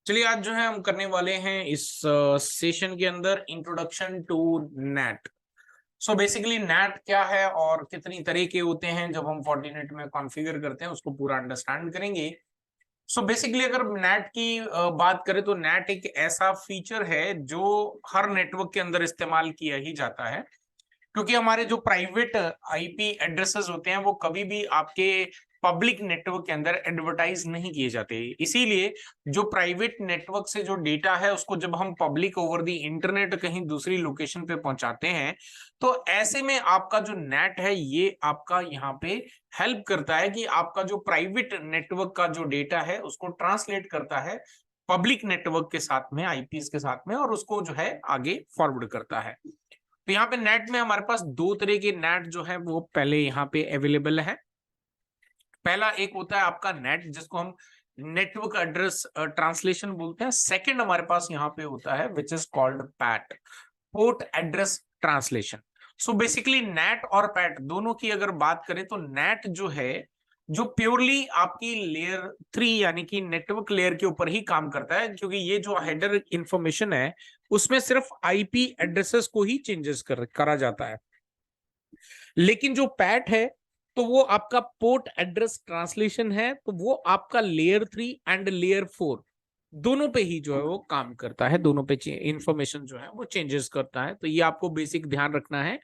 चलिए आज जो है हम करने वाले हैं इस सेशन के अंदर introduction to net. So basically net क्या है और कितनी तरह के होते हैं जब हम फोर्टिनेट में कॉन्फ़िगर करते हैं उसको पूरा अंडरस्टैंड करेंगे। सो बेसिकली अगर नेट की बात करें तो नेट एक ऐसा फीचर है जो हर नेटवर्क के अंदर इस्तेमाल किया ही जाता है, क्योंकि हमारे जो प्राइवेट आईपी एड्रेसेस होते हैं वो कभी भी आपके पब्लिक नेटवर्क के अंदर एडवर्टाइज नहीं किए जाते। इसीलिए जो प्राइवेट नेटवर्क से जो डेटा है उसको जब हम पब्लिक ओवर द इंटरनेट कहीं दूसरी लोकेशन पे पहुंचाते हैं, तो ऐसे में आपका जो नेट है ये आपका यहाँ पे हेल्प करता है कि आपका जो प्राइवेट नेटवर्क का जो डेटा है उसको ट्रांसलेट करता है पब्लिक नेटवर्क के साथ में, आईपीस के साथ में, और उसको जो है आगे फॉरवर्ड करता है। तो यहाँ पे नेट में हमारे पास दो तरह के नेट जो है वो पहले यहाँ पे अवेलेबल है। पहला एक होता है आपका नेट जिसको हम नेटवर्क एड्रेस ट्रांसलेशन बोलते हैं। सेकंड हमारे पास यहाँ पे होता है which is called PAT, port address translation. So basically net और पैट दोनों की अगर बात करें तो नेट जो है जो प्योरली आपकी लेयर 3 यानी कि नेटवर्क लेयर के ऊपर ही काम करता है, क्योंकि ये जो हेडर इंफॉर्मेशन है उसमें सिर्फ आईपी एड्रेसेस को ही चेंजेस करा जाता है। लेकिन जो पैट है तो वो आपका पोर्ट एड्रेस ट्रांसलेशन है, तो वो आपका लेयर 3 एंड लेयर 4 दोनों पे ही जो है वो काम करता है, दोनों पे इंफॉर्मेशन जो है वो चेंजेस करता है। तो ये आपको बेसिक ध्यान रखना है।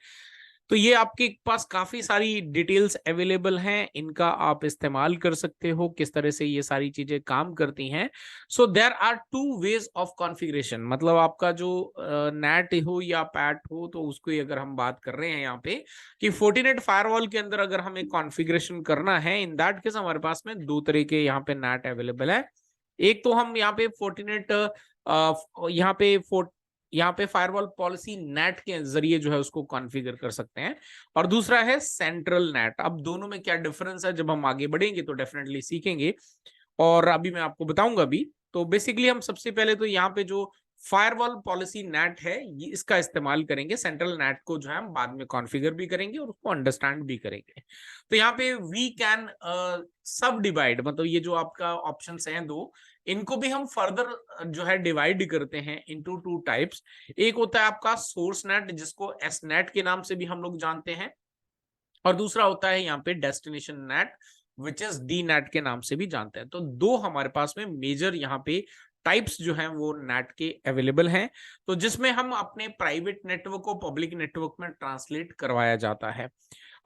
तो ये आपके पास काफी सारी डिटेल्स अवेलेबल हैं, इनका आप इस्तेमाल कर सकते हो किस तरह से ये सारी चीजें काम करती हैं। So there are two ways of configuration, मतलब आपका जो नेट हो या पैट हो तो उसको ही अगर हम बात कर रहे हैं यहाँ पे कि फोर्टिनेट फायरवॉल के अंदर अगर हमें कॉन्फ़िगरेशन करना है, इन दैट केस हमारे पास में दो तरह के यहाँ पे नेट अवेलेबल है। एक तो हम यहाँ पे फोर्टिनेट यहाँ पे फायरवॉल पॉलिसी नेट के जरिए जो है उसको कॉन्फ़िगर कर सकते हैं, और दूसरा है सेंट्रल नेट। अब दोनों में क्या डिफरेंस है जब हम आगे बढ़ेंगे तो डेफिनेटली सीखेंगे, और अभी मैं आपको बताऊंगा भी। तो बेसिकली हम सबसे पहले तो यहाँ पे जो फायरवॉल पॉलिसी नेट है ये इसका इस्तेमाल करेंगे। सेंट्रल नेट को जो है हम बाद में कॉन्फ़िगर भी करेंगे और उसको अंडरस्टैंड भी करेंगे। तो यहाँ पे वी कैन सब डिवाइड, मतलब ये जो आपका ऑप्शंस हैं दो, इनको भी हम फर्दर जो है डिवाइड करते हैं इनटू टू टाइप्स। एक होता है आपका सोर्स नेट जिसको एस नेट के नाम से भी हम लोग जानते हैं, और दूसरा होता है यहाँ पे destination net which is D net के नाम से भी जानते हैं। तो दो हमारे पास में मेजर यहाँ पे टाइप्स जो हैं वो नेट के अवेलेबल हैं, तो जिसमें हम अपने प्राइवेट नेटवर्क को पब्लिक नेटवर्क में ट्रांसलेट करवाया जाता है।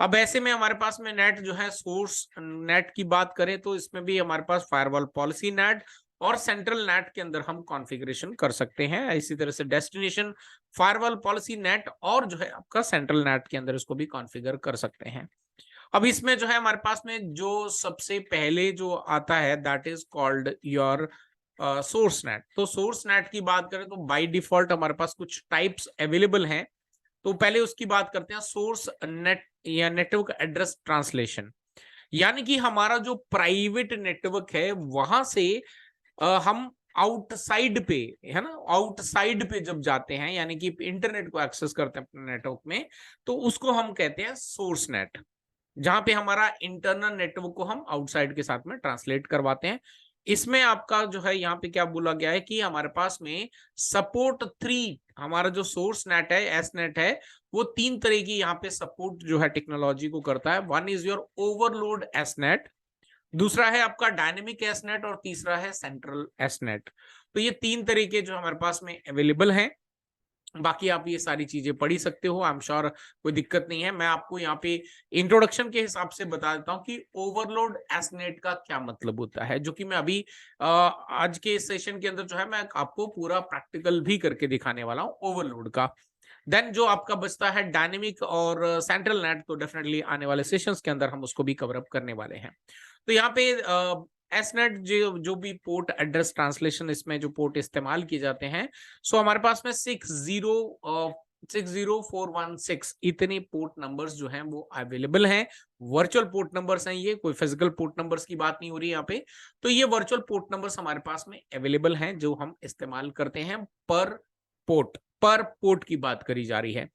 अब ऐसे में हमारे पास में नेट जो है सोर्स नेट की बात करें तो इसमें भी हमारे पास फायरवॉल पॉलिसी नेट और सेंट्रल नेट के अंदर हम कॉन्फ़िगरेशन कर सकते हैं। इसी तरह से डेस्टिनेशन फायरवॉल पॉलिसी नेट और जो है आपका सेंट्रल नेट के अंदर इसको भी कॉन्फ़िगर कर सकते हैं। अब इसमें जो है हमारे पास में जो सबसे पहले जो आता है that is called your source net. तो सोर्स नेट की बात करें तो बाय डिफॉल्ट हमारे पास कुछ टाइप्स अवेलेबल हैं। तो पहले उसकी बात करते हैं, सोर्स नेट या नेटवर्क एड्रेस ट्रांसलेशन। यानी कि हमारा जो प्राइवेट नेटवर्क है वहां से हम आउटसाइड पे, है ना, आउटसाइड पे जब जाते हैं यानी कि इंटरनेट को एक्सेस करते हैं अपने नेटवर्क में, तो उसको हम कहते हैं सोर्स नेट, जहां पे हमारा इंटरनल नेटवर्क को हम आउटसाइड के साथ में ट्रांसलेट करवाते हैं। इसमें आपका जो है यहाँ पे क्या बोला गया है कि हमारे पास में सपोर्ट 3, हमारा जो सोर्स नेट है एस नेट है वो तीन तरह की यहाँ पे सपोर्ट जो है टेक्नोलॉजी को करता है। One is your overload S net, दूसरा है आपका डायनेमिक एस नेट, और तीसरा है सेंट्रल एस नेट। तो ये तीन तरीके जो हमारे पास में अवेलेबल हैं। बाकी आप ये सारी चीजें पढ़ ही सकते हो, आई एम श्योर कोई दिक्कत नहीं है। मैं आपको यहाँ पे इंट्रोडक्शन के हिसाब से बता देता हूँ कि ओवरलोड एसनेट का क्या मतलब होता है, जो कि मैं अभी आज के सेशन के अंदर जो है मैं आपको पूरा प्रैक्टिकल भी करके दिखाने वाला हूँ ओवरलोड का। देन जो आपका बचता है डायनेमिक और सेंट्रल नेट, तो डेफिनेटली आने वाले सेशंस के अंदर हम उसको भी कवर अप करने वाले हैं। तो यहाँ पे एसनेट जो भी पोर्ट एड्रेस ट्रांसलेशन, इसमें जो पोर्ट इस्तेमाल किए जाते हैं, सो हमारे पास में 60416 इतने पोर्ट नंबर्स जो हैं वो अवेलेबल हैं। वर्चुअल पोर्ट नंबर्स हैं, ये कोई फिजिकल पोर्ट नंबर्स की बात नहीं हो रही यहाँ पे। तो ये वर्चुअल पोर्ट नंबर्स हमारे पास में अवेलेबल हैं जो हम इस्तेमाल करते हैं पर पोर्ट की बात करी जा रही है।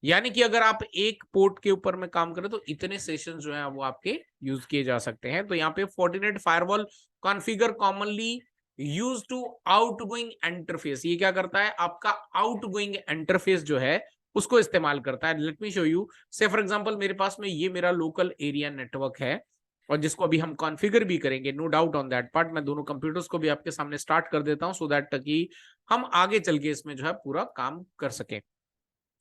यानी कि अगर आप एक पोर्ट के ऊपर में काम करें तो इतने सेशन जो है वो आपके यूज किए जा सकते हैं। तो यहाँ पे Fortinet firewall configure commonly use to outgoing interface. ये क्या करता है, आपका आउटगोइंग इंटरफेस जो है उसको इस्तेमाल करता है। Let me show you. से फॉर एग्जांपल मेरे पास में ये मेरा लोकल एरिया नेटवर्क है, और जिसको अभी हम कॉन्फ़िगर भी करेंगे, no doubt on that part. मैं दोनों कंप्यूटर्स को भी आपके सामने स्टार्ट कर देता हूं सो दैट कि हम आगे चल के इसमें जो है पूरा काम कर सकें।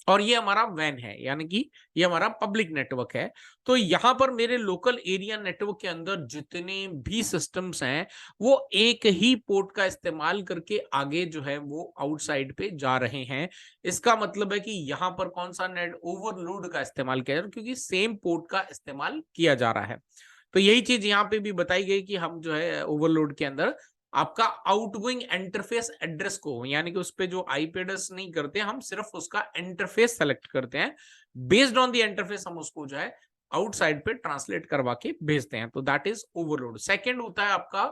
और ये हमारा वैन है, यानी कि ये हमारा पब्लिक नेटवर्क है। तो यहाँ पर मेरे लोकल एरिया नेटवर्क के अंदर जितने भी सिस्टम्स हैं वो एक ही पोर्ट का इस्तेमाल करके आगे जो है वो आउटसाइड पे जा रहे हैं। इसका मतलब है कि यहाँ पर कौन सा नेट ओवरलोड का इस्तेमाल किया जा रहा है, क्योंकि सेम पोर्ट का इस्तेमाल किया जा रहा है। तो यही चीज यहाँ पे भी बताई गई कि हम जो है ओवरलोड के अंदर आपका आउटगोइंग इंटरफेस एड्रेस को, यानी कि उस पे जो आईपी एड्रेस नहीं करते, हम सिर्फ उसका इंटरफेस सेलेक्ट करते हैं। बेस्ड ऑन द इंटरफेस हम उसको जो है आउटसाइड पे ट्रांसलेट करवा के भेजते हैं। तो दैट इज ओवरलोड। सेकंड होता है आपका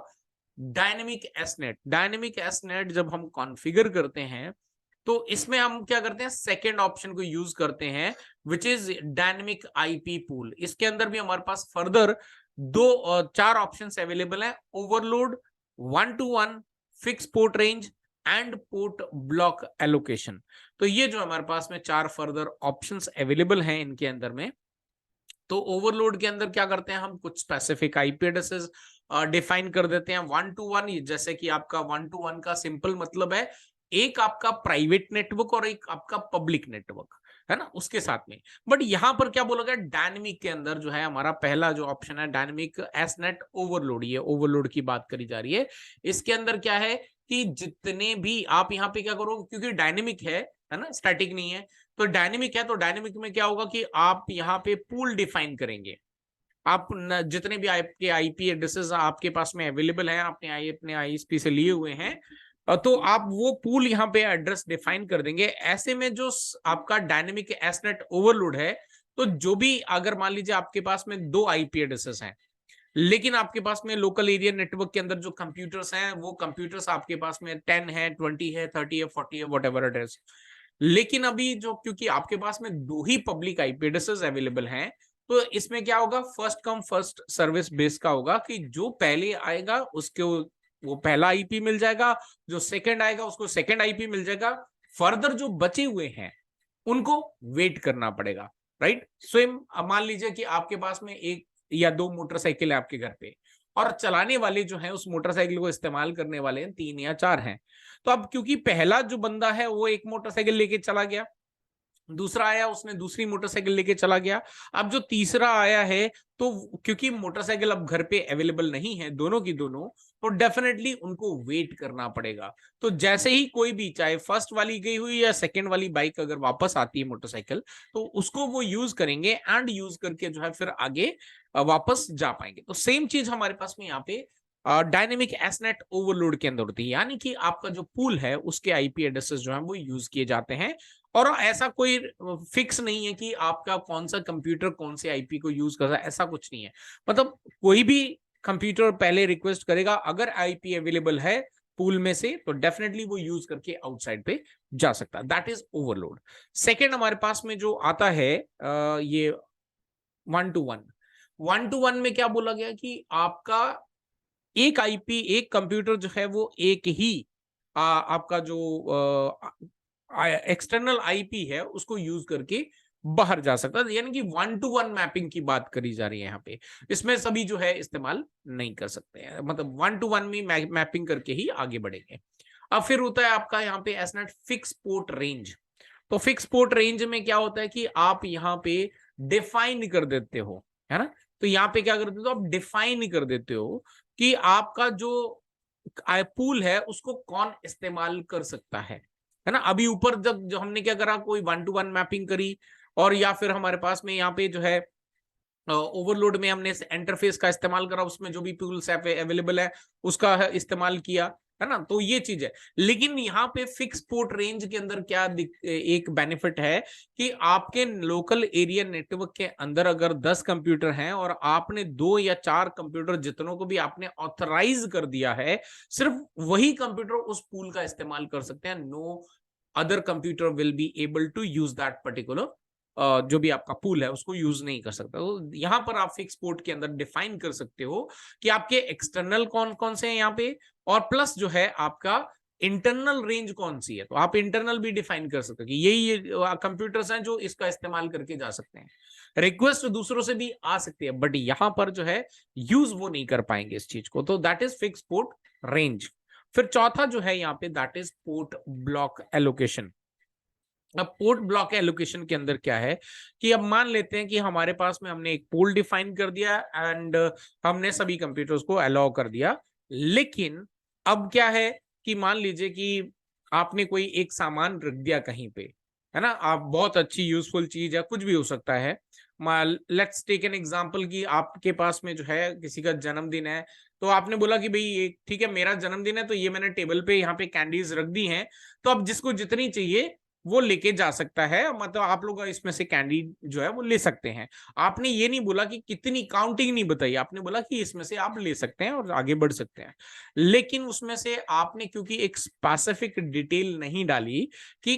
डायनेमिक एसनेट। डायनेमिक एसनेट जब हम कॉन्फ़िगर करते हैं तो इसमें हम क्या करते हैं, सेकेंड ऑप्शन को यूज करते हैं, which is dynamic IP pool. इसके अंदर भी हमारे पास फर्दर चार ऑप्शंस अवेलेबल हैं: overload, 1-to-1, fix port range and port block allocation. तो ये जो हमारे पास में चार फर्दर ऑप्शंस अवेलेबल हैं इनके अंदर में। तो ओवरलोड के अंदर क्या करते हैं, हम कुछ स्पेसिफिक आईपी एड्रेसेस डिफाइन कर देते हैं। 1-to-1, जैसे कि आपका 1-to-1 का सिंपल मतलब है एक आपका प्राइवेट नेटवर्क और एक आपका पब्लिक नेटवर्क, है ना, उसके साथ में। बट यहां पर क्या बोला गया, डायनेमिक के अंदर जो है हमारा पहला जो ऑप्शन है डायनेमिक एसनेट ओवरलोड, ये ओवरलोड की बात करी जा रही है। इसके अंदर क्या है कि जितने भी आप यहाँ पे क्या करोगे, क्योंकि डायनेमिक है ना, स्टैटिक नहीं है। तो डायनेमिक है, तो डायनेमिक में क्या होगा कि आप यहाँ पे पूल डिफाइन करेंगे। आप जितने भी आपके आईपी एड्रेसेस आपके पास में अवेलेबल हैं, आपने अपने आईएसपी से लिए हुए हैं, तो आप वो पूल यहाँ पे एड्रेस डिफाइन कर देंगे। ऐसे में जो आपका डायनेमिक एसनेट ओवरलोड है, तो जो भी अगर मान लीजिए आपके पास में 2 आईपी एड्रेसेस हैं, लेकिन आपके पास में लोकल एरिया नेटवर्क के अंदर जो कंप्यूटर्स हैं, वो कंप्यूटर्स आपके पास में 10 है, 20 है, 30 है, 40 है, वट एवर एड्रेस। लेकिन अभी जो, क्योंकि आपके पास में 2 ही पब्लिक आईपी एड्रेसेस अवेलेबल हैं, तो इसमें क्या होगा, first come first service base का होगा कि जो पहले आएगा उसको वो पहला आईपी मिल जाएगा, जो सेकंड आएगा उसको सेकंड आईपी मिल जाएगा। फर्दर जो बचे हुए हैं उनको वेट करना पड़ेगा, राइट। स्वयं मान लीजिए कि आपके पास में 1 या 2 मोटरसाइकिल है आपके घर पे, और चलाने वाले जो है उस मोटरसाइकिल को इस्तेमाल करने वाले 3 या 4 हैं। तो अब क्योंकि पहला जो बंदा है वो एक मोटरसाइकिल लेके चला गया, दूसरा आया उसने दूसरी मोटरसाइकिल लेके चला गया, अब जो तीसरा आया है, तो क्योंकि मोटरसाइकिल अब घर पे अवेलेबल नहीं है दोनों की दोनों, तो डेफिनेटली उनको वेट करना पड़ेगा। तो जैसे ही कोई भी, चाहे फर्स्ट वाली गई हुई या सेकंड वाली बाइक अगर वापस आती है मोटरसाइकिल, तो उसको वो यूज करेंगे एंड यूज करके जो है फिर आगे वापस जा पाएंगे। तो सेम चीज हमारे पास में यहाँ पे डायनेमिक एसनेट ओवरलोड के अंदर होती है, यानी कि आपका जो पूल है उसके आईपी एड्रेसेस जो है वो यूज किए जाते हैं। और ऐसा कोई फिक्स नहीं है कि आपका कौन सा कंप्यूटर कौन से आईपी को यूज कर रहा है, ऐसा कुछ नहीं है। मतलब कोई भी कंप्यूटर पहले रिक्वेस्ट करेगा, अगर आईपी अवेलेबल है पूल में से, तो डेफिनेटली वो यूज करके आउटसाइड पे जा सकता है। That is overload. सेकेंड हमारे पास में जो आता है ये 1-to-1। 1-to-1 में क्या बोला गया कि आपका एक आईपी, एक कंप्यूटर जो है वो एक ही आपका जो एक्सटर्नल आईपी है उसको यूज करके बाहर जा सकता है, यानी कि 1-to-1 मैपिंग की बात करी जा रही है यहाँ पे। इसमें सभी जो है इस्तेमाल नहीं कर सकते हैं, मतलब 1-to-1 में मैपिंग करके ही आगे बढ़ेंगे। अब फिर होता है आपका यहाँ पे एसनेट फिक्स पोर्ट रेंज। तो फिक्स पोर्ट रेंज में क्या होता है कि आप यहाँ पे डिफाइन कर देते हो, है ना। तो यहाँ पे क्या कर देते हो, आप डिफाइन कर देते हो कि आपका जो पूल है उसको कौन इस्तेमाल कर सकता है ना। अभी ऊपर जब जो हमने क्या करा, कोई 1-to-1 मैपिंग करी, और या फिर हमारे पास में यहाँ पे जो है ओवरलोड में हमने इंटरफेस का इस्तेमाल करा, उसमें जो भी टूल्स अवेलेबल है उसका इस्तेमाल किया, है ना। तो ये चीज है। लेकिन यहाँ पे फिक्स पोर्ट रेंज के अंदर क्या एक बेनिफिट है कि आपके लोकल एरिया नेटवर्क के अंदर अगर 10 कंप्यूटर हैं और आपने 2 या 4 कंप्यूटर जितनों को भी आपने ऑथराइज कर दिया है, सिर्फ वही कंप्यूटर उस पूल का इस्तेमाल कर सकते हैं। No other computer will be able to use that particular जो भी आपका पूल है उसको यूज नहीं कर सकता। तो यहां पर आप फिक्स पोर्ट के अंदर डिफाइन कर सकते हो कि आपके एक्सटर्नल कौन कौन से हैं यहाँ पे, और प्लस जो है आपका इंटरनल रेंज कौन सी है, तो आप इंटरनल भी डिफाइन कर सकते हो कि यही कंप्यूटर्स हैं जो इसका इस्तेमाल करके जा सकते हैं। रिक्वेस्ट दूसरों से भी आ सकती है, बट यहां पर जो है यूज वो नहीं कर पाएंगे इस चीज को, तो that is fix port range. फिर चौथा जो है यहाँ पे that is port block allocation. अब पोर्ट ब्लॉक एलोकेशन के अंदर क्या है कि अब मान लेते हैं कि हमारे पास में हमने एक पोल डिफाइन कर दिया एंड हमने सभी कंप्यूटर्स को अलाउ कर दिया, लेकिन अब क्या है कि मान लीजिए कि आपने कोई एक सामान रख दिया कहीं पे, है ना, आप बहुत अच्छी यूजफुल चीज है, कुछ भी हो सकता है। लेट्स टेक एन एग्जांपल कि आपके पास में जो है किसी का जन्मदिन है, तो आपने बोला कि भाई ये ठीक है मेरा जन्मदिन है, तो ये मैंने टेबल पे यहाँ पे कैंडीज रख दी हैं, तो अब जिसको जितनी चाहिए वो लेके जा सकता है, मतलब आप लोग इसमें से कैंडी जो है वो ले सकते हैं। आपने ये नहीं बोला कि कितनी, काउंटिंग नहीं बताई, आपने बोला कि इसमें से आप ले सकते हैं और आगे बढ़ सकते हैं। लेकिन उसमें से आपने क्योंकि एक स्पेसिफिक डिटेल नहीं डाली कि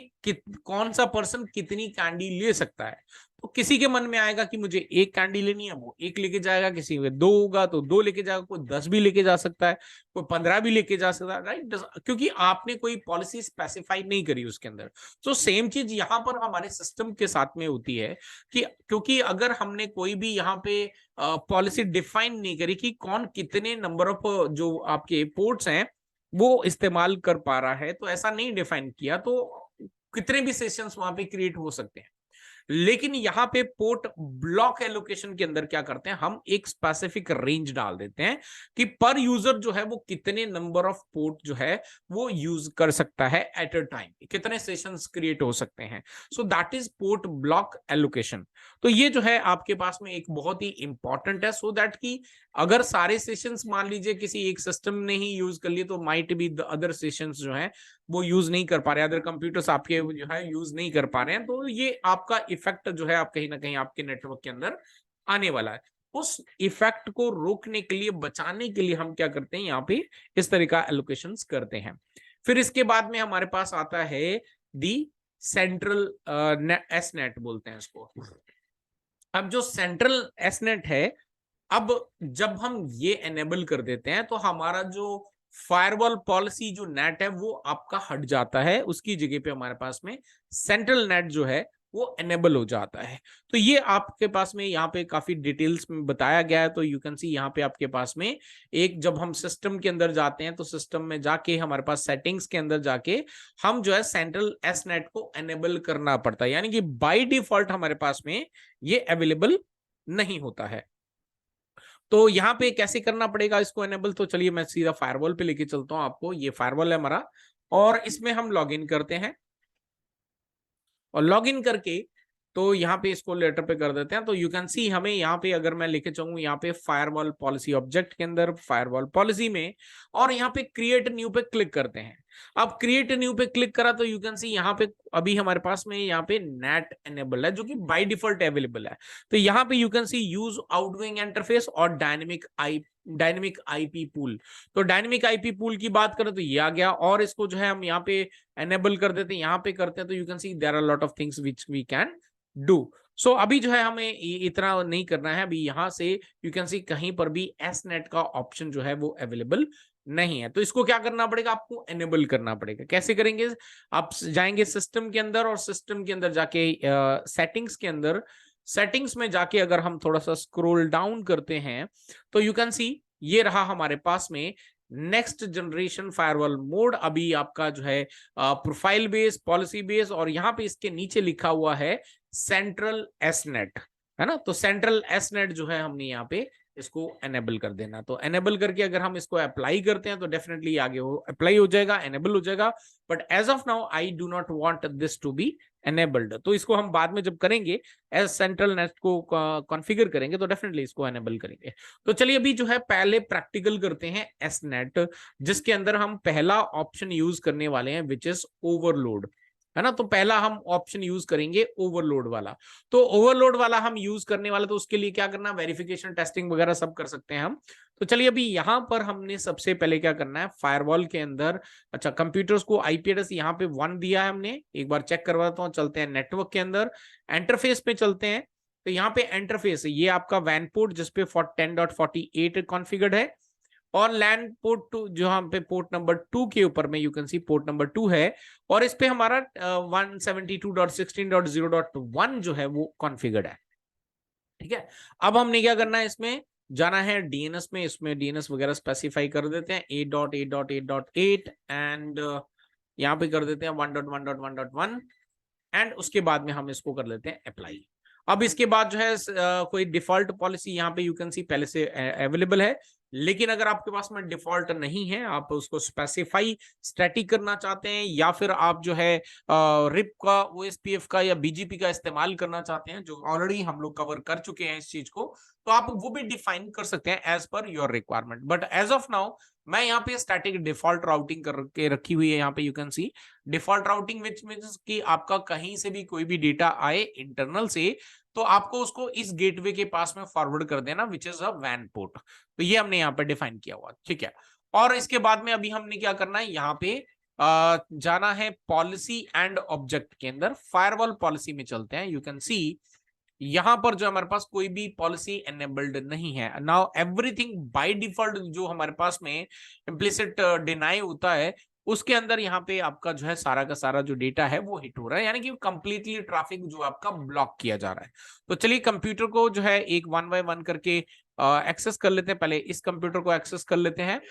कौन सा पर्सन कितनी कैंडी ले सकता है, तो किसी के मन में आएगा कि मुझे एक कैंडी लेनी है, वो एक लेके जाएगा, किसी में दो होगा तो दो लेके जाएगा, कोई 10 भी लेके जा सकता है, कोई 15 भी लेके जा सकता है, राइट, क्योंकि आपने कोई पॉलिसी स्पेसिफाई नहीं करी उसके अंदर। तो सेम चीज यहां पर हमारे सिस्टम के साथ में होती है कि क्योंकि अगर हमने कोई भी यहाँ पे पॉलिसी डिफाइन नहीं करी कि कौन कितने नंबर ऑफ जो आपके पोर्ट्स हैं वो इस्तेमाल कर पा रहा है, तो ऐसा नहीं डिफाइन किया, तो कितने भी सेशंस वहां पे क्रिएट हो सकते हैं। लेकिन यहां पे पोर्ट ब्लॉक एलोकेशन के अंदर क्या करते हैं, हम एक स्पेसिफिक रेंज डाल देते हैं कि पर यूजर जो है वो कितने नंबर ऑफ पोर्ट जो है वो यूज कर सकता है एट अ टाइम, कितने सेशंस क्रिएट हो सकते हैं। सो that is port block allocation. तो ये जो है आपके पास में एक बहुत ही इंपॉर्टेंट है, सो दैट कि अगर सारे सेशंस मान लीजिए किसी एक सिस्टम ने ही यूज कर लिए, तो might be the other sessions जो है वो यूज नहीं कर पा रहे, अदर कंप्यूटर्स आपके जो है यूज नहीं कर पा रहे हैं, तो ये आपका इफेक्ट जो है आप कहीं ना कहीं आपके नेटवर्क के अंदर आने वाला है। उस इफेक्ट को रोकने के लिए, बचाने के लिए हम क्या करते हैं, यहाँ पे इस तरह का एलोकेशंस करते हैं। फिर इसके बाद में हमारे पास आता है दी सेंट्रल एस नेट बोलते हैं इसको। अब जो सेंट्रल एस नेट है, अब जब हम ये एनेबल कर देते हैं तो हमारा जो फायरवॉल पॉलिसी जो नेट है वो आपका हट जाता है, उसकी जगह पे हमारे पास में सेंट्रल नेट जो है वो एनेबल हो जाता है। तो ये आपके पास में यहाँ पे काफी डिटेल्स में बताया गया है, तो यू कैन सी यहाँ पे आपके पास में एक, जब हम सिस्टम के अंदर जाते हैं तो सिस्टम में जाके हमारे पास सेटिंग्स के अंदर जाके हम जो है सेंट्रल एस नेट को एनेबल करना पड़ता है, यानी कि बाय डिफॉल्ट हमारे पास में ये अवेलेबल नहीं होता है। तो यहाँ पे कैसे करना पड़ेगा इसको एनेबल, तो चलिए मैं सीधा फायरवॉल पे लेके चलता हूँ आपको। ये फायरवॉल है हमारा और इसमें हम लॉग इन करते हैं, और लॉग इन करके तो यहाँ पे इसको लेटर पे कर देते हैं। तो यू कैन सी हमें यहाँ पे अगर मैं लेके चाहूँ यहाँ पे फायरवॉल पॉलिसी ऑब्जेक्ट के अंदर फायरवॉल पॉलिसी में, और यहाँ पे क्रिएट न्यू पे क्लिक करते हैं। अब क्रिएट न्यू पे क्लिक करा तो यू कैन सी यहाँ पे अभी हमारे पास में यहाँ पे नेट एनेबल है जो कि बाय डिफॉल्ट अवेलेबल है। तो यहाँ पे you can C use outgoing interface और डायनेमिक आईपी पूल। तो डायनेमिक आईपी पूल की बात करें तो ये आ गया, और इसको जो है हम यहाँ पे एनेबल कर देते हैं, यहाँ पे करते हैं, तो you can see there are lot of things which we can do. So अभी जो है हमें इतना नहीं करना है, अभी यहां से यू कैन सी कहीं पर भी एस नेट का ऑप्शन जो है वो अवेलेबल नहीं है, तो इसको क्या करना पड़ेगा, आपको एनेबल करना पड़ेगा। कैसे करेंगे, आप जाएंगे सिस्टम के अंदर, और सिस्टम के अंदर जाके सेटिंग्स के अंदर, सेटिंग्स में जाके अगर हम थोड़ा सा स्क्रॉल डाउन करते हैं तो यू कैन सी ये रहा हमारे पास में नेक्स्ट जनरेशन फायरवॉल मोड। अभी आपका जो है प्रोफाइल बेस, पॉलिसी बेस, और यहाँ पे इसके नीचे लिखा हुआ है सेंट्रल एस नेट, है ना। तो सेंट्रल एस नेट जो है हमने यहाँ पे इसको एनेबल कर देना। तो एनेबल करके अगर हम इसको अप्लाई करते हैं तो डेफिनेटली आगे वो अप्लाई हो जाएगा, एनेबल हो जाएगा। But as of now I do not want this to be enabled, तो इसको हम बाद में जब करेंगे, एज सेंट्रल नेट को कॉन्फ़िगर करेंगे तो डेफिनेटली इसको एनेबल करेंगे। तो चलिए अभी जो है पहले प्रैक्टिकल करते हैं एस नेट, जिसके अंदर हम पहला ऑप्शन यूज करने वाले हैं विच इज ओवरलोड, है ना। तो पहला हम ऑप्शन यूज करेंगे ओवरलोड वाला। तो ओवरलोड वाला हम यूज करने वाला, तो उसके लिए क्या करना, वेरिफिकेशन टेस्टिंग वगैरह सब कर सकते हैं हम। तो चलिए अभी यहां पर हमने सबसे पहले क्या करना है, फायरवॉल के अंदर, अच्छा कंप्यूटर्स को आईपी एड्रेस यहाँ पे 1 दिया है हमने, एक बार चेक करवाता हूँ। चलते हैं नेटवर्क के अंदर, इंटरफेस पे चलते हैं। तो यहाँ पे इंटरफेस ये आपका वैन पोर्ट जिसपे 10.48 कॉन्फ़िगर्ड है, और लैन पोर्ट 2 जो हम पे पोर्ट नंबर 2 के ऊपर में you can C port number 2 है और इस पे हमारा 172.16.0.1 जो है वो कॉन्फ़िगर्ड है। ठीक है, अब हमने क्या करना है, इसमें जाना है डीएनएस में, इसमें डीएनएस वगैरह स्पेसिफाई कर देते हैं 8.8.8.8 एंड यहाँ पे कर देते हैं 1.1.1.1 एंड उसके बाद में हम इसको कर लेते हैं अप्लाई। अब इसके बाद जो है कोई डिफॉल्ट पॉलिसी यहाँ पे यू कैन सी पहले से अवेलेबल है, लेकिन अगर आपके पास में डिफॉल्ट नहीं है, आप उसको स्पेसिफाई स्टैटिक करना चाहते हैं या फिर आप जो है रिप का, ओएसपीएफ का या बीजीपी का इस्तेमाल करना चाहते हैं, जो ऑलरेडी हम लोग कवर कर चुके हैं इस चीज को, तो आप वो भी डिफाइन कर सकते हैं as per your requirement. But as of now मैं यहाँ पे स्टैटिक डिफॉल्ट राउटिंग करके रखी हुई है। यहाँ पे you can C default routing which means कि आपका कहीं से भी कोई भी डेटा आए इंटरनल से तो आपको उसको इस गेटवे के पास में फॉरवर्ड कर देना, विच इज अ वैन पोर्ट। तो ये हमने यहाँ पे डिफाइन किया हुआ, ठीक है। और इसके बाद में अभी हमने क्या करना है, यहाँ पे जाना है पॉलिसी एंड ऑब्जेक्ट के अंदर, फायरवॉल पॉलिसी में चलते हैं। यू कैन सी यहां पर जो हमारे पास कोई भी पॉलिसी एनेबल्ड नहीं है। नाउ एवरीथिंग बाय डिफॉल्ट जो हमारे पास में इम्प्लिसिट डिनाई होता है उसके अंदर यहाँ पे आपका जो है सारा का सारा जो डेटा है वो हिट हो रहा है, यानी कि कंप्लीटली ट्रैफिक जो आपका ब्लॉक किया जा रहा है। तो चलिए कंप्यूटर को जो है एक 1 बाय 1 करके एक्सेस कर लेते हैं। पहले इस कंप्यूटर को एक्सेस कर लेते हैं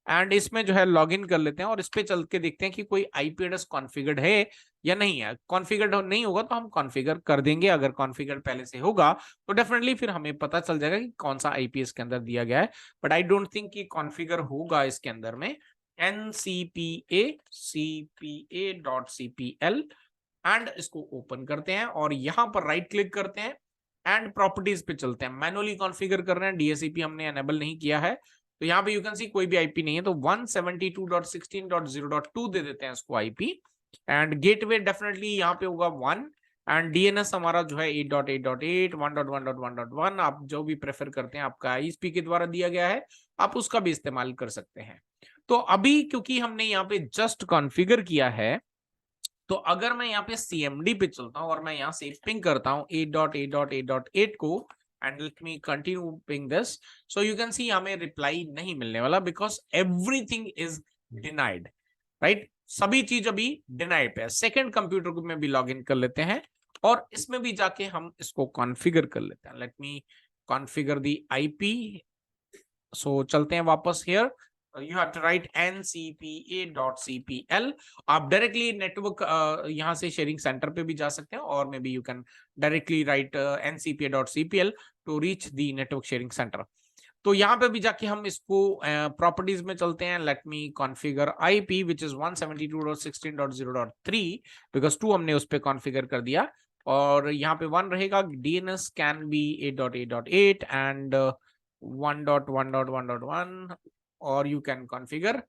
एंड इसमें जो है लॉगिन कर लेते हैं और इस पे चल के देखते हैं कि कोई आईपी एड्रेस कॉन्फ़िगर्ड है या नहीं है। कॉन्फ़िगर्ड नहीं होगा तो हम कॉन्फ़िगर कर देंगे, अगर कॉन्फ़िगर पहले से होगा तो डेफिनेटली फिर हमें पता चल जाएगा कि कौन सा आईपीएस के अंदर दिया गया है। बट आई डोंट थिंक कि कॉन्फ़िगर होगा इसके अंदर में। ncpa.cpa.cpl एंड इसको ओपन करते हैं और यहां पर राइट क्लिक करते हैं एंड प्रॉपर्टीज पे चलते हैं। मैनुअली कॉन्फ़िगर कर रहे हैं, डीएससीपी हमने एनेबल नहीं किया है। तो यहाँ पे यू कैन सी कोई भी आईपी नहीं है, तो 172.16.0.2 दे देते हैं इसको आईपी एंड गेटवे डेफिनेटली यहाँ पे होगा 1 एंड डीएनएस हमारा जो है 8.8.8 1.1.1.1 आप जो भी प्रेफर करते हैं, आपका आईएसपी के द्वारा दिया गया है, आप उसका भी इस्तेमाल कर सकते हैं। तो अभी क्योंकि हमने यहाँ पे जस्ट कॉन्फ़िगर किया है, तो अगर मैं यहाँ पे CMD पे चलता हूँ और मैं यहाँ से पिंग करता हूँ 8.8.8.8 को and let me continue ping this, so you can सी हमें रिप्लाई नहीं मिलने वाला because everything is denied, right. सभी चीज अभी डिनाइड पे है। सेकेंड कंप्यूटर को में भी लॉग इन कर लेते हैं और इसमें भी जाके हम इसको कॉन्फ़िगर कर लेते हैं। लेट मी कॉन्फ़िगर दी आईपी। सो चलते हैं वापस here, you have to write ncpa.cpl। आप डायरेक्टली नेटवर्क यहाँ से शेयरिंग सेंटर पे भी जा सकते हैं और maybe you can directly write ncpa.cpl to reach the network sharing centre. तो यहाँ पे भी जाके हम इसको प्रॉपर्टीज में चलते हैं। Let me configure IP which is 172.16.0.3 because 2 हमने उस पर कॉन्फ़िगर कर दिया और यहाँ पे 1 रहेगा। DNS can be 8.8.8 and 1.1.1.1 or you can configure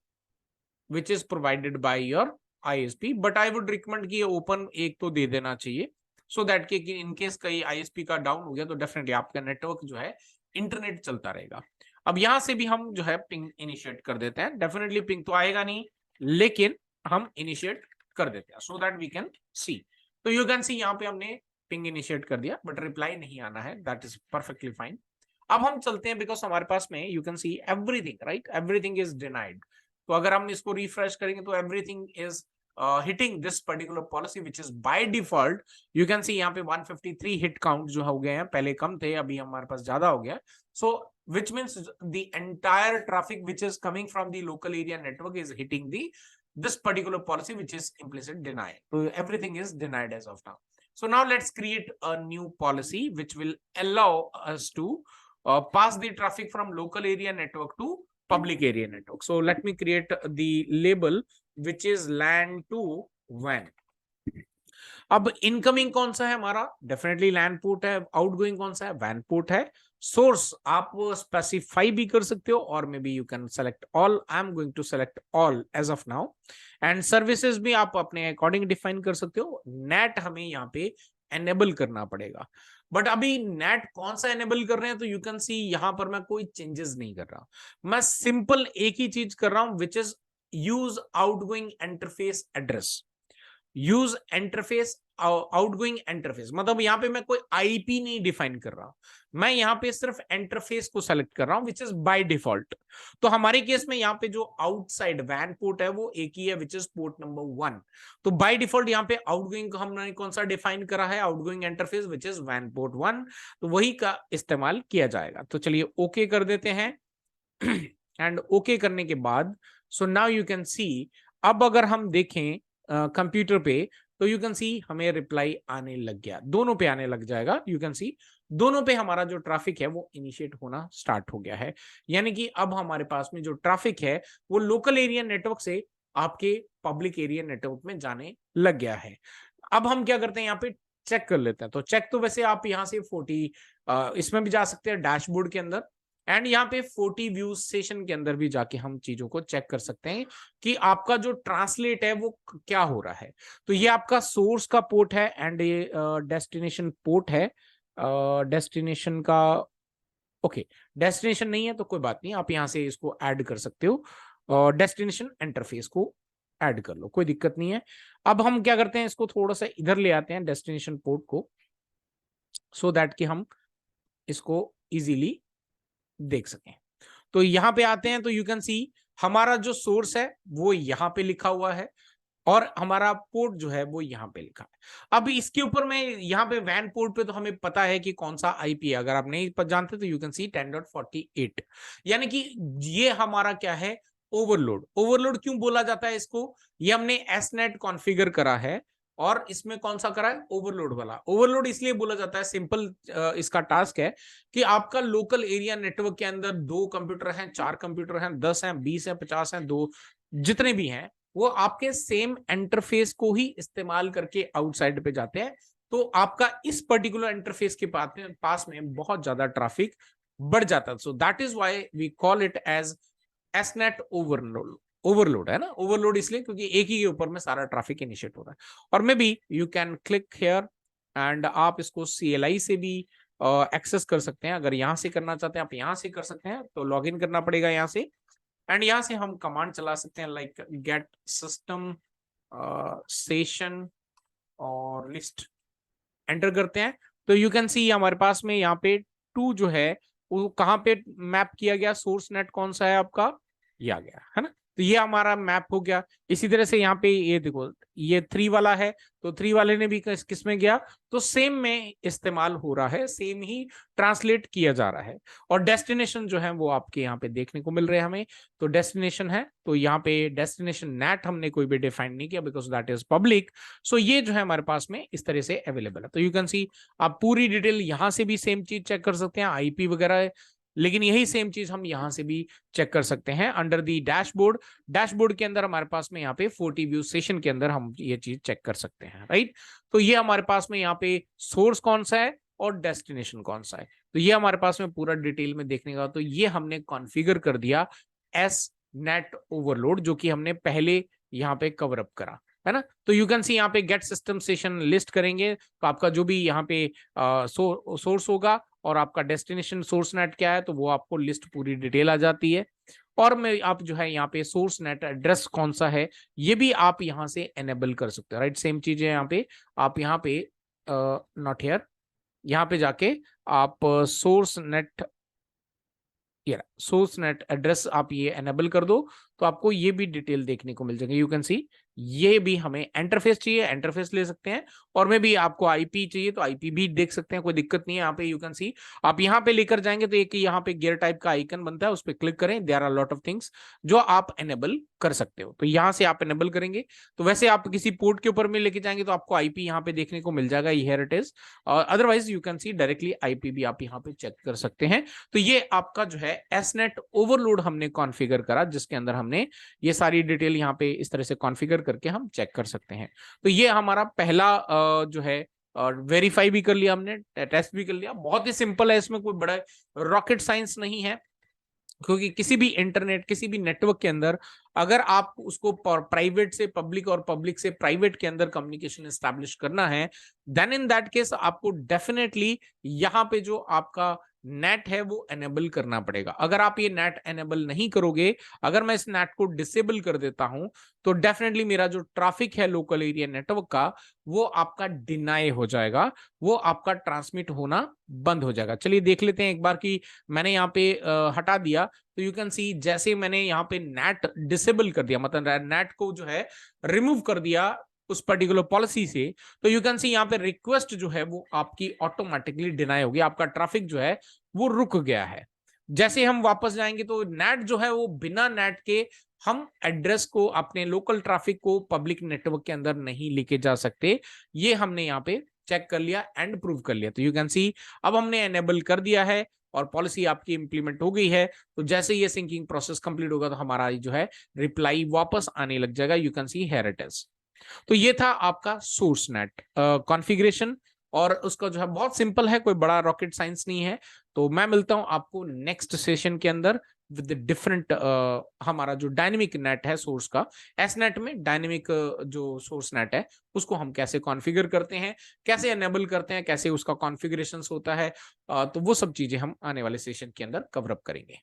which is provided by your ISP, but I would recommend कि ओपन एक तो दे देना चाहिए so that कि in case कहीं ISP का डाउन हो गया तो डेफिनेटली आपका नेटवर्क जो है इंटरनेट चलता रहेगा। अब यहाँ से भी हम जो है पिंग इनिशिएट कर देते हैं। डेफिनेटली पिंग तो आएगा नहीं लेकिन हम इनिशिएट कर देते हैं so that we can see। तो you can see यहाँ पे हमने पिंग इनिशिएट कर दिया बट रिप्लाई नहीं आना है, that is perfectly fine। अब हम चलते हैं बिकॉज हमारे पास में you can see everything, right, everything is denied. तो अगर हम इसको रिफ्रेश करेंगे तो everything is hitting this particular policy which is by default. You can see यहाँ पे 153 हिट काउंट जो हो गए हैं, पहले कम थे अभी हमारे पास ज्यादा हो गया। So which means the entire traffic which is coming from the local area network is hitting the this particular policy which is implicit denied. So everything is denied as of now. So now let's create a new policy which will allow us to pass the traffic from local area network to public area network. So let me create the label which is LAN to WAN. अब incoming कौन सा है हमारा, definitely LAN port है। Outgoing कौन सा है, वैन पोर्ट है। सोर्स आप स्पेसिफाई भी कर सकते हो और maybe you can select all. I am going to select all as of now and services भी आप अपने अकॉर्डिंग डिफाइन कर सकते हो। नेट हमें यहाँ पे एनेबल करना पड़ेगा, बट अभी नेट कौन सा एनेबल कर रहे हैं तो यू कैन सी यहाँ पर मैं कोई चेंजेस नहीं कर रहा, मैं सिंपल एक ही चीज कर रहा हूं which is use outgoing interface address. Use interface outgoing interface, मतलब यहाँ पे मैं कोई आईपी नहीं डिफाइन कर रहा, मैं यहाँ पे सिर्फ इंटरफेस को सेलेक्ट कर रहा हूँ विच इज बाय डिफॉल्ट। तो हमारे केस में यहाँ पे जो आउटसाइड वैन पोर्ट है वो एक ही है, विच इज पोर्ट नंबर 1। तो बाय डिफॉल्ट यहाँ पे आउटगोइंग हमने कौन सा डिफाइन करा है, outgoing interface which is when port 1, तो वही का इस्तेमाल किया जाएगा। तो चलिए ओके कर देते हैं एंड ओके करने के बाद सो नाउ यू कैन सी, अब अगर हम देखें कंप्यूटर पे तो यू कैन सी हमें रिप्लाई आने लग गया, दोनों पे आने लग जाएगा। यू कैन सी दोनों पे हमारा जो ट्रैफिक है वो इनिशिएट होना स्टार्ट हो गया है, यानी कि अब हमारे पास में जो ट्रैफिक है वो लोकल एरिया नेटवर्क से आपके पब्लिक एरिया नेटवर्क में जाने लग गया है। अब हम क्या करते हैं, यहाँ पे चेक कर लेते हैं। तो चेक तो वैसे आप यहाँ से 40 इसमें भी जा सकते हैं डैशबोर्ड के अंदर, एंड यहाँ पे 40 व्यू सेशन के अंदर भी जाके हम चीजों को चेक कर सकते हैं कि आपका जो ट्रांसलेट है वो क्या हो रहा है। तो ये आपका सोर्स का पोर्ट है एंड ये डेस्टिनेशन पोर्ट है। डेस्टिनेशन का ओके, डेस्टिनेशन नहीं है तो कोई बात नहीं, आप यहाँ से इसको ऐड कर सकते हो, डेस्टिनेशन इंटरफेस को ऐड कर लो, कोई दिक्कत नहीं है। अब हम क्या करते हैं, इसको थोड़ा सा इधर ले आते हैं डेस्टिनेशन पोर्ट को, सो दैट कि हम इसको इजीली देख सकें। तो यहां पे आते हैं तो यू कैन सी हमारा जो सोर्स है वो यहां पे लिखा हुआ है और हमारा पोर्ट जो है वो यहां पे लिखा है। अब इसके ऊपर में यहाँ पे वैन पोर्ट पे तो हमें पता है कि कौन सा आईपी है, अगर आप नहीं जानते तो यू कैन सी 10.48, यानी कि ये हमारा क्या है, ओवरलोड। ओवरलोड क्यों बोला जाता है इसको, ये हमने एसनेट कॉन्फ़िगर करा है और इसमें कौन सा करा है, ओवरलोड वाला। ओवरलोड इसलिए बोला जाता है, सिंपल इसका टास्क है कि आपका लोकल एरिया नेटवर्क के अंदर 2 कंप्यूटर हैं, 4 कंप्यूटर हैं, 10 हैं, 20 हैं, 50 हैं, 2 जितने भी हैं वो आपके सेम इंटरफेस को ही इस्तेमाल करके आउटसाइड पे जाते हैं। तो आपका इस पर्टिकुलर इंटरफेस के पास में बहुत ज्यादा ट्रैफिक बढ़ जाता है। So that is why we call it as as net overload. Overload है ना, ओवरलोड इसलिए क्योंकि एक ही के ऊपर में सारा ट्रैफिक इनिशिएट हो रहा है। और maybe you can click here and आप इसको CLI से भी एक्सेस कर सकते हैं। अगर यहां से करना चाहते हैं आप यहां से कर सकते हैं, तो लॉग इन करना पड़ेगा यहाँ से, एंड यहां से हम कमांड चला सकते हैं लाइक गेट सिस्टम सेशन और लिस्ट, एंटर करते हैं तो यू कैन सी हमारे पास में यहाँ पे 2 जो है वो कहाँ पे मैप किया गया, सोर्स नेट कौन सा है आपका, ये आ गया है ना। तो ये हमारा मैप हो गया। इसी तरह से यहाँ पे ये देखो ये 3 वाला है, तो 3 वाले ने भी किस में गया, तो सेम में इस्तेमाल हो रहा है, सेम ही ट्रांसलेट किया जा रहा है। और डेस्टिनेशन जो है वो आपके यहाँ पे देखने को मिल रहे हैं हमें। तो डेस्टिनेशन है, तो यहाँ पे डेस्टिनेशन नेट हमने कोई भी डिफाइन नहीं किया बिकॉज दैट इज पब्लिक। सो ये जो है हमारे पास में इस तरह से अवेलेबल है। तो यू कैन सी आप पूरी डिटेल यहाँ से भी सेम चीज चेक कर सकते हैं, आईपी वगैरह, लेकिन यही सेम चीज हम यहां से भी चेक कर सकते हैं अंडर दी डैशबोर्ड। डैशबोर्ड के अंदर हमारे पास में यहाँ पे 40 व्यू सेशन के अंदर हम ये चीज चेक कर सकते हैं, राइट। तो ये हमारे पास में यहाँ पे सोर्स कौन सा है और डेस्टिनेशन कौन सा है, तो ये हमारे पास में पूरा डिटेल में देखने का। तो ये हमने कॉन्फ़िगर कर दिया एस नेट ओवरलोड, जो कि हमने पहले यहाँ पे कवर अप करा है ना। तो यू कैन सी यहाँ पे गेट सिस्टम सेशन लिस्ट करेंगे तो आपका जो भी यहाँ पे सोर्स होगा और आपका डेस्टिनेशन सोर्स नेट क्या है, तो वो आपको लिस्ट पूरी डिटेल आ जाती है। और मैं आप जो है यहाँ पे सोर्स नेट एड्रेस कौन सा है ये भी आप यहाँ से एनेबल कर सकते हो, राइट। सेम चीज है यहाँ पे, आप यहाँ पे नॉट हियर, यहाँ पे जाके आप सोर्स नेट एड्रेस आप ये एनेबल कर दो तो आपको ये भी डिटेल देखने को मिल जाएगी। यू कैन सी ये भी हमें इंटरफेस चाहिए, इंटरफेस ले सकते हैं, और में भी आपको आईपी चाहिए तो आईपी भी देख सकते हैं, कोई दिक्कत नहीं है। यहाँ पे यू कैन सी आप यहाँ पे लेकर जाएंगे तो एक यहाँ पे गियर टाइप का आइकन बनता है, उस पर क्लिक करें, there are lot of things जो आप एनेबल कर सकते हो। तो यहाँ से आप एनेबल करेंगे तो वैसे आप किसी पोर्ट के ऊपर में लेके जाएंगे तो आपको आईपी यहाँ पे देखने को मिल जाएगा, here it is. Otherwise you can see directly IP भी आप यहाँ पे चेक कर सकते हैं। तो ये आपका जो है एसनेट ओवरलोड हमने कॉन्फ़िगर करा, जिसके अंदर हमने ये सारी डिटेल यहाँ पे इस तरह से कॉन्फ़िगर करके हम चेक कर सकते हैं। तो ये हमारा पहला जो है वेरीफाई भी कर लिया हमने, टेस्ट भी कर लिया। बहुत ही सिंपल है, इसमें कोई बड़ा रॉकेट साइंस नहीं है, क्योंकि किसी भी इंटरनेट किसी भी नेटवर्क के अंदर अगर आप उसको प्राइवेट से पब्लिक और पब्लिक से प्राइवेट के अंदर कम्युनिकेशन एस्टैब्लिश करना है, देन इन दैट केस आपको डेफिनेटली यहाँ पे जो आपका नेट है वो एनेबल करना पड़ेगा। अगर आप ये नेट एनेबल नहीं करोगे, अगर मैं इस नेट को डिसेबल कर देता हूं, तो डेफिनेटली मेरा जो ट्रैफिक है लोकल एरिया नेटवर्क का, वो आपका डिनाई हो जाएगा, वो आपका ट्रांसमिट होना बंद हो जाएगा। चलिए देख लेते हैं एक बार कि मैंने यहाँ पे हटा दिया, तो यू कैन सी जैसे मैंने यहाँ पे नेट डिसेबल कर दिया, मतलब नेट को जो है रिमूव कर दिया उस पर्टिकुलर पॉलिसी से, तो यू कैन सी यहाँ पे रिक्वेस्ट जो है वो आपकी ऑटोमेटिकली डिनाई होगी, आपका ट्रैफिक जो है वो रुक गया है। जैसे हम वापस जाएंगे तो नेट जो है वो बिना नेट के हम एड्रेस को, अपने लोकल ट्रैफिक को पब्लिक नेटवर्क के अंदर नहीं लेके जा सकते। ये हमने यहाँ पे चेक कर लिया एंड प्रूव कर लिया। तो यू कैन सी अब हमने एनेबल कर दिया है और पॉलिसी आपकी इंप्लीमेंट हो गई है। तो जैसे ये सिंकिंग प्रोसेस कंप्लीट होगा तो हमारा जो है रिप्लाई वापस आने लग जाएगा। You can see here it is. तो ये था आपका सोर्स नेट कॉन्फ़िगरेशन, और उसका जो है बहुत सिंपल है, कोई बड़ा रॉकेट साइंस नहीं है। तो मैं मिलता हूं आपको नेक्स्ट सेशन के अंदर विद डिफरेंट हमारा जो डायनेमिक नेट है सोर्स का, एस नेट में डायनेमिक जो सोर्स नेट है उसको हम कैसे कॉन्फ़िगर करते हैं, कैसे एनेबल करते हैं, कैसे उसका कॉन्फ़िगरेशन होता है। तो वो सब चीजें हम आने वाले सेशन के अंदर कवर अप करेंगे।